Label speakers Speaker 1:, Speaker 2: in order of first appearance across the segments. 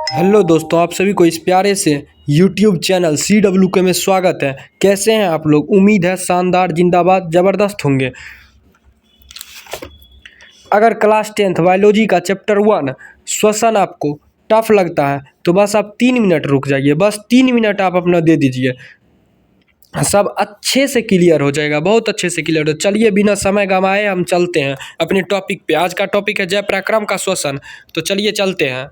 Speaker 1: Hello दोस्तों, आप सभी को इस प्यारे से YouTube चैनल CWK में स्वागत है। कैसे हैं आप लोग? उम्मीद है शानदार, जिंदाबाद, ज़बरदस्त होंगे। अगर क्लास 10th बायोलॉजी का चैप्टर 1 श्वसन आपको टफ लगता है तो बस आप 3 मिनट रुक जाइए। बस 3 मिनट आप अपना दे दीजिए, सब अच्छे से क्लियर हो जाएगा, बहुत अच्छे से क्लियर हो। चलिए बिना समय गंवाए हम चलते हैं अपने टॉपिक पे। आज का टॉपिक है जय पराक्रम का श्वसन। तो चलिए चलते हैं।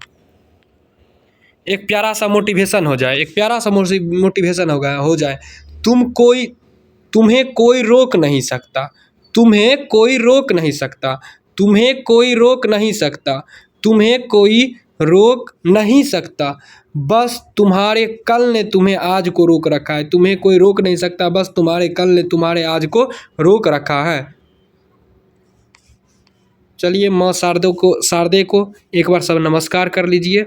Speaker 1: एक प्यारा सा मोटिवेशन हो जाए, एक प्यारा सा मोटिवेशन हो जाए। तुम्हें कोई रोक नहीं सकता, तुम्हें कोई रोक नहीं सकता, तुम्हें कोई रोक नहीं सकता, तुम्हें कोई रोक नहीं सकता, बस तुम्हारे कल ने तुम्हें आज को रोक रखा है। तुम्हें कोई रोक नहीं सकता, बस तुम्हारे कल ने तुम्हारे आज को रोक रखा है। चलिए माँ शारदे को एक बार सब नमस्कार कर लीजिए।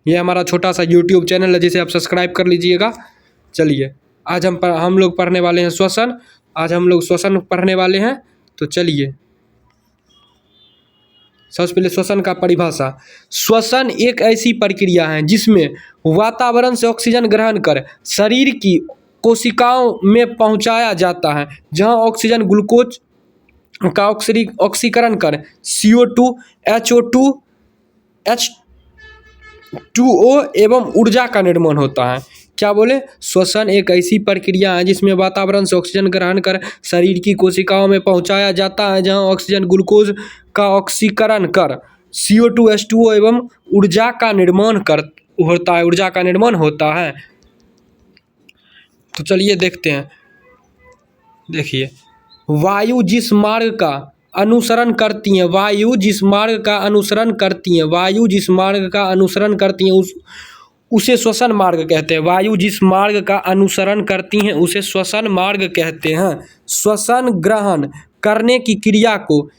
Speaker 1: ये हमारा छोटा सा YouTube चैनल है जिसे आप सब्सक्राइब कर लीजिएगा। चलिए आज हम लोग पढ़ने वाले हैं श्वसन। आज हम लोग श्वसन पढ़ने वाले हैं। तो चलिए सबसे पहले श्वसन का परिभाषा। श्वसन एक ऐसी प्रक्रिया है जिसमें वातावरण से ऑक्सीजन ग्रहण कर शरीर की कोशिकाओं में पहुंचाया जाता है, जहां ऑक्सीजन ग्लूकोज का ऑक्सीकरण कर CO2 HO2 H2O एवं ऊर्जा का निर्माण होता है। क्या बोले? श्वसन एक ऐसी प्रक्रिया है जिसमें वातावरण से ऑक्सीजन ग्रहण कर शरीर की कोशिकाओं में पहुंचाया जाता है, जहां ऑक्सीजन ग्लूकोज का ऑक्सीकरण कर CO2 H2O एवं ऊर्जा का निर्माण होता है। तो चलिए देखते हैं। देखिए, वायु जिस मार्ग का अनुसरण करती हैं, वायु जिस मार्ग का अनुसरण करती हैं, वायु जिस मार्ग का अनुसरण करती हैं उसे श्वसन मार्ग कहते हैं। वायु जिस मार्ग का अनुसरण करती हैं उसे श्वसन मार्ग कहते हैं। श्वसन ग्रहण करने की क्रिया को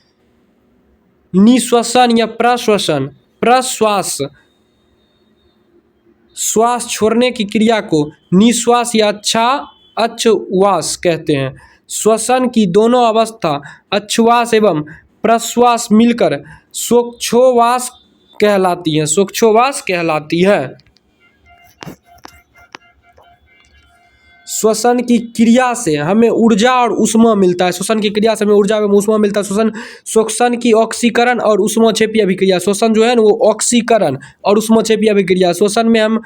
Speaker 1: निश्वसन या प्रश्वसन, प्रश्वास श्वास छोड़ने की क्रिया को निश्वास या अच्छवास कहते हैं। श्वसन की दोनों अवस्था अच्छवास एवं प्रश्वास मिलकर श्वासोच्छ्वास कहलाती है। श्वासोच्छ्वास कहलाती है। श्वसन की क्रिया से हमें ऊर्जा और ऊष्मा मिलता है। श्वसन की क्रिया से हमें ऊर्जा एवं ऊष्मा मिलता है। श्वसन की ऑक्सीकरण और ऊष्माक्षेपीय अभिक्रिया। श्वसन जो है ना वो ऑक्सीकरण और ऊष्माक्षेपीय अभिक्रिया। श्वसन में हम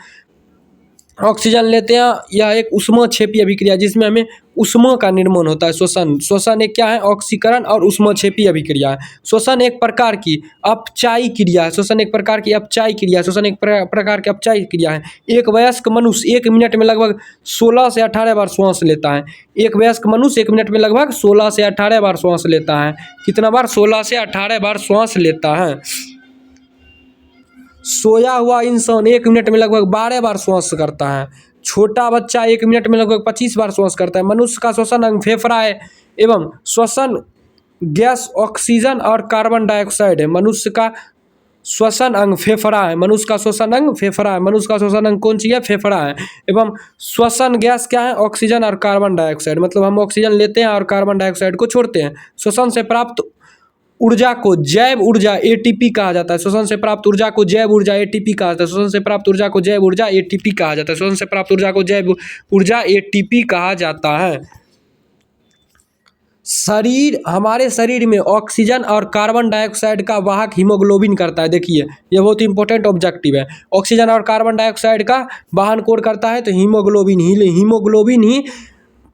Speaker 1: ऑक्सीजन लेते हैं, यह एक ऊष्माक्षेपीय अभिक्रिया जिसमें हमें ऊष्मा का निर्माण होता है। श्वसन एक क्या है? ऑक्सीकरण और ऊष्माक्षेपीय अभिक्रिया है। श्वसन एक प्रकार की अपचायी क्रिया है। श्वसन एक प्रकार की अपचायी क्रिया है। श्वसन एक प्रकार की अपचायी क्रिया है। एक वयस्क मनुष्य 1 मिनट में लगभग 16 से 18 बार श्वास लेता है। एक वयस्क मनुष्य 1 मिनट में लगभग 16 से 18 बार श्वास लेता है। कितना बार? 16 से 18 बार श्वास लेता है। सोया हुआ इंसान 1 मिनट में लगभग 12 बार श्वास करता है। छोटा बच्चा 1 मिनट में लगभग 25 बार श्वास करता है। मनुष्य का श्वसन अंग फेफड़ा है एवं श्वसन गैस ऑक्सीजन और कार्बन डाइऑक्साइड है। मनुष्य का श्वसन अंग फेफड़ा है। मनुष्य का श्वसन अंग फेफड़ा है। मनुष्य का श्वसन अंग कौन सी है? फेफड़ा है। एवं श्वसन गैस क्या है? ऑक्सीजन और कार्बन डाइऑक्साइड। मतलब हम ऑक्सीजन लेते हैं और कार्बन डाइऑक्साइड को छोड़ते हैं। श्वसन से प्राप्त ऊर्जा को जैव ऊर्जा ATP कहा जाता है। श्वसन से प्राप्त ऊर्जा को जैव ऊर्जा ATP कहा जाता है। श्वसन से प्राप्त ऊर्जा को जैव ऊर्जा ATP कहा जाता है। श्वसन से प्राप्त ऊर्जा को जैव ऊर्जा ATP कहा जाता है। हमारे शरीर में ऑक्सीजन और कार्बन डाइऑक्साइड का वाहक हीमोग्लोबिन करता है। देखिए ये बहुत इंपॉर्टेंट ऑब्जेक्टिव है। ऑक्सीजन और कार्बन डाइऑक्साइड का वाहन कौन करता है? तो हीमोग्लोबिन ही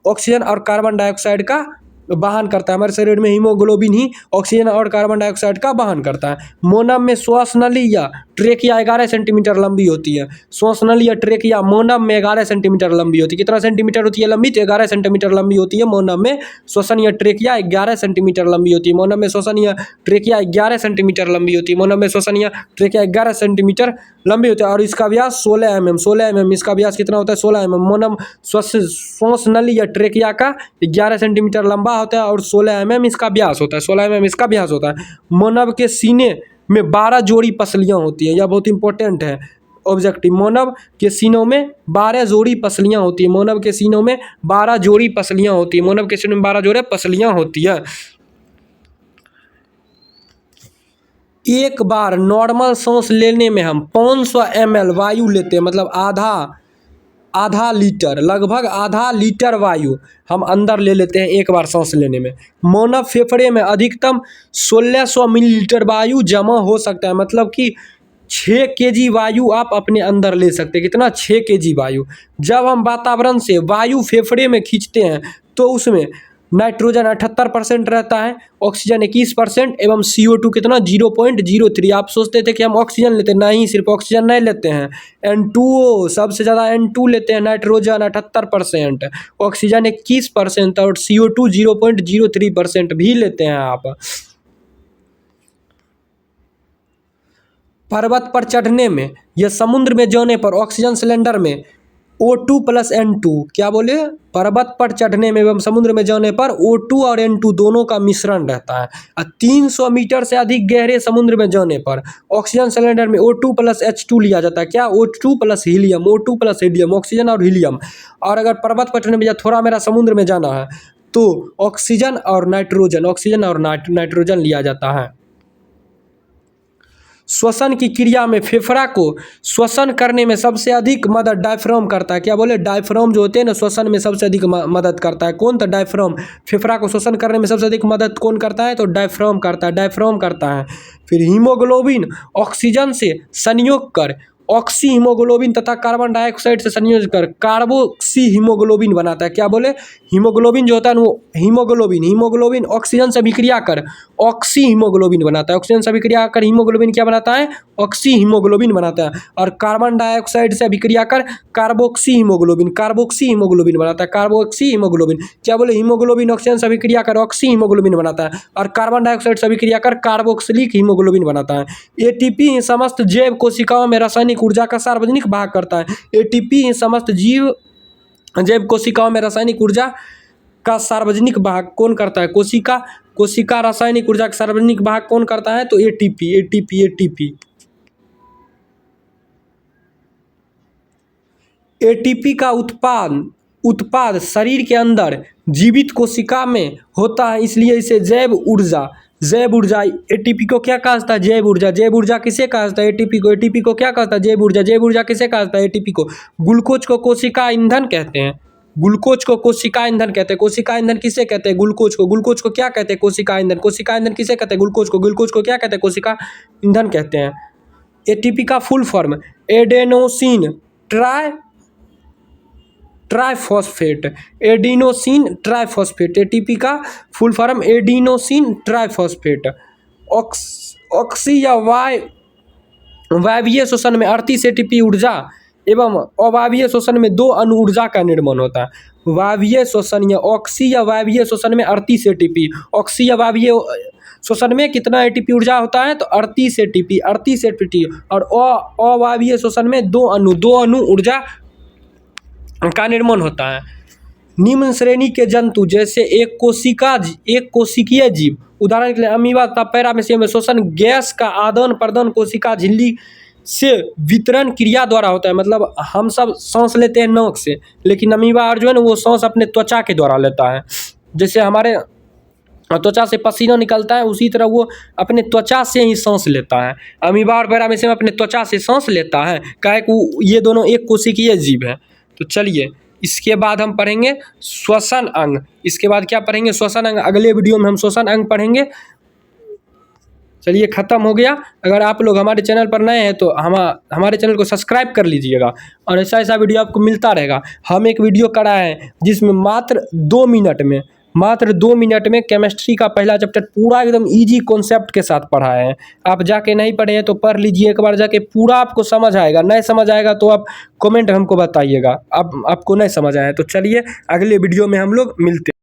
Speaker 1: ऑक्सीजन और कार्बन डाइऑक्साइड का वाहन करता है। हमारे शरीर में हीमोग्लोबिन ही ऑक्सीजन और कार्बन डाइऑक्साइड का वाहन करता है। मोनम में श्वास नली या ट्रेकिया 11 सेंटीमीटर लंबी होती है। श्वास नली या ट्रेकिया मोनम में 11 सेंटीमीटर लंबी होती है। कितना सेंटीमीटर होती है लंबी? तो 11 सेंटीमीटर लंबी होती है। मोनम में श्वसन या ट्रेकिया 11 सेंटीमीटर लंबी होती है। मोनम में श्वसन या ट्रेकिया 11 सेंटीमीटर लंबी होती है। मोनम में श्वसन या ट्रेकिया 11 सेंटीमीटर लंबी होती है। और इसका व्यास 16 mm। इसका व्यास कितना होता है? 16 mm। मोनम श्वास नली या ट्रेकिया का 11 सेंटीमीटर लंबा होता है और 16 mm इसका व्यास होता है। 16 mm इसका व्यास होता है। मोनव के सीने में 12 जोड़ी पसलियां होती हैं। यह बहुत इंपॉर्टेंट है ऑब्जेक्टिव। मोनव के सीनों में 12 जोड़ी पसलियां होती है। मोनव के सीनों में 12 जोड़ी पसलियां होती है। मोनव के सीनों में 12 जोड़ी पसलियां होती है। एक बार नॉर्मल सांस लेने में हम 500 ml वायु लेते हैं, मतलब आधा लीटर, लगभग आधा लीटर वायु हम अंदर ले लेते हैं एक बार सांस लेने में। मानव फेफड़े में अधिकतम 1600 मिलीलीटर वायु जमा हो सकता है, मतलब कि 6 kg वायु आप अपने अंदर ले सकते हैं। कितना? 6 kg वायु। जब हम वातावरण से वायु फेफड़े में खींचते हैं तो उसमें नाइट्रोजन 78% रहता है, ऑक्सीजन 21% एवं CO2 कितना? 0.03। आप सोचते थे कि हम ऑक्सीजन लेते हैं, नहीं, सिर्फ ऑक्सीजन नहीं लेते हैं, N2O सबसे ज़्यादा N2 लेते हैं। नाइट्रोजन 78%, ऑक्सीजन 21% और CO2 0.03% भी लेते हैं आप। पर्वत पर चढ़ने में या समुद्र में जाने पर ऑक्सीजन सिलेंडर में O2 + N2, क्या बोले? पर्वत पर चढ़ने में एवं समुद्र में जाने पर O2 और N2 दोनों का मिश्रण रहता है। 300 मीटर से अधिक गहरे समुद्र में जाने पर ऑक्सीजन सिलेंडर में O2 + H2 लिया जाता है। क्या? O2 + helium, O2 + helium, oxygen और हीलियम। और अगर पर्वत पर चढ़ने में या थोड़ा मेरा समुद्र में जाना है तो ऑक्सीजन और नाइट्रोजन लिया जाता है। श्वसन की क्रिया में फेफड़ा को श्वसन करने में सबसे अधिक मदद डायफ्राम करता है। क्या बोले? डायफ्राम जो होते हैं ना, श्वसन में सबसे अधिक मदद करता है। कौन? तो डायफ्राम। फेफड़ा को श्वसन करने में सबसे अधिक मदद कौन करता है? तो डायफ्राम करता है। फिर हीमोग्लोबिन ऑक्सीजन से संयोग कर ऑक्सी हीमोग्लोबिन तथा कार्बन डाइऑक्साइड से संयोजन कर कार्बोक्सी हीमोग्लोबिन बनाता है। क्या बोले? हीमोग्लोबिन जो होता है वो हीमोग्लोबिन ऑक्सीजन से अभिक्रिया कर ऑक्सी हीमोग्लोबिन बनाता है। ऑक्सीजन से अभिक्रिया कर हीमोग्लोबिन क्या बनाता है? ऑक्सी हीमोग्लोबिन बनाता है। और कार्बन डाइऑक्साइड से अभिक्रिया कर कार्बोक्सी हीमोग्लोबिन बनाता है। Carboxy haemoglobin. क्या बोले? हीमोग्लोबिन ऑक्सीजन से अभिक्रिया कर ऑक्सी हीमोग्लोबिन बनाता है और कार्बन डाइऑक्साइड से अभिक्रिया कर कार्बोक्सिलिक हीमोग्लोबिन बनाता है। एटीपी समस्त जैव कोशिकाओं में रासायनिक ऊर्जा का सार्वजनिक भाग करता है। एटीपी समस्त जैव कोशिकाओं में रासायनिक ऊर्जा का सार्वजनिक भाग कौन करता है? कोशिका रासायनिक ऊर्जा का सार्वजनिक भाग कौन करता है? तो एटीपी। एटीपी का उत्पाद शरीर के अंदर जीवित कोशिका में होता है, इसलिए इसे जैव ऊर्जा एटीपी को क्या कहता है? जैव ऊर्जा किसे कहता है? एटीपी को क्या कहता है? जैव ऊर्जा किसे कहता है? एटीपी को। ग्लूकोज को कोशिका ईंधन कहते हैं। कोशिका ईंधन किसे कहते हैं? ग्लूकोज को क्या कहते हैं? कोशिका ईंधन किसे कहते हैं? ग्लूकोज को क्या कहते हैं? कोशिका ईंधन कहते हैं। एटीपी का full form adenosine triphosphate. ATP का फुल फॉर्म एडिनोसिन ट्राइफॉस्फेट। ऑक्सी या वायवीय श्वसन में 38 एटीपी ऊर्जा एवं अवायवीय श्वसन में 2 अणु ऊर्जा का निर्माण होता है। वायवीय श्वसन या ऑक्सी या वायवीय श्वसन में 38 एटीपी। ऑक्सी या वायवीय श्वसन में कितना एटीपी ऊर्जा होता है? तो 38 एटीपी। और अवायवीय श्वसन में 2 अणु ऊर्जा का निर्माण होता है। निम्न श्रेणी के जंतु जैसे एक कोशिकीय जीव, उदाहरण के लिए अमीबा तथा पैरामीशियम में श्वसन गैस का आदान प्रदान कोशिका झिल्ली से वितरण क्रिया द्वारा होता है। मतलब हम सब सांस लेते हैं नाक से, लेकिन अमीबा जो है ना वो सांस अपने त्वचा के द्वारा लेता है। जैसे हमारे त्वचा से पसीना निकलता है, उसी तरह वो अपने त्वचा से ही सांस लेता है। अमीबा और पैरामीशियम अपने त्वचा से सांस लेता है, काहे कि ये दोनों एक कोशिकीय जीव है। तो चलिए इसके बाद हम पढ़ेंगे श्वसन अंग। इसके बाद क्या पढ़ेंगे? श्वसन अंग। अगले वीडियो में हम श्वसन अंग पढ़ेंगे। चलिए ख़त्म हो गया। अगर आप लोग हमारे चैनल पर नए हैं तो हमारे चैनल को सब्सक्राइब कर लीजिएगा और ऐसा वीडियो आपको मिलता रहेगा। हम एक वीडियो कराए हैं जिसमें मात्र 2 मिनट में केमिस्ट्री का पहला चैप्टर पूरा एकदम इजी कॉन्सेप्ट के साथ पढ़ाए हैं। आप जाके नहीं पढ़े हैं तो पढ़ लीजिए, एक बार जाके पूरा आपको समझ आएगा। नहीं समझ आएगा तो आप कमेंट हमको बताइएगा आपको नहीं समझ आया। तो चलिए अगले वीडियो में हम लोग मिलते हैं।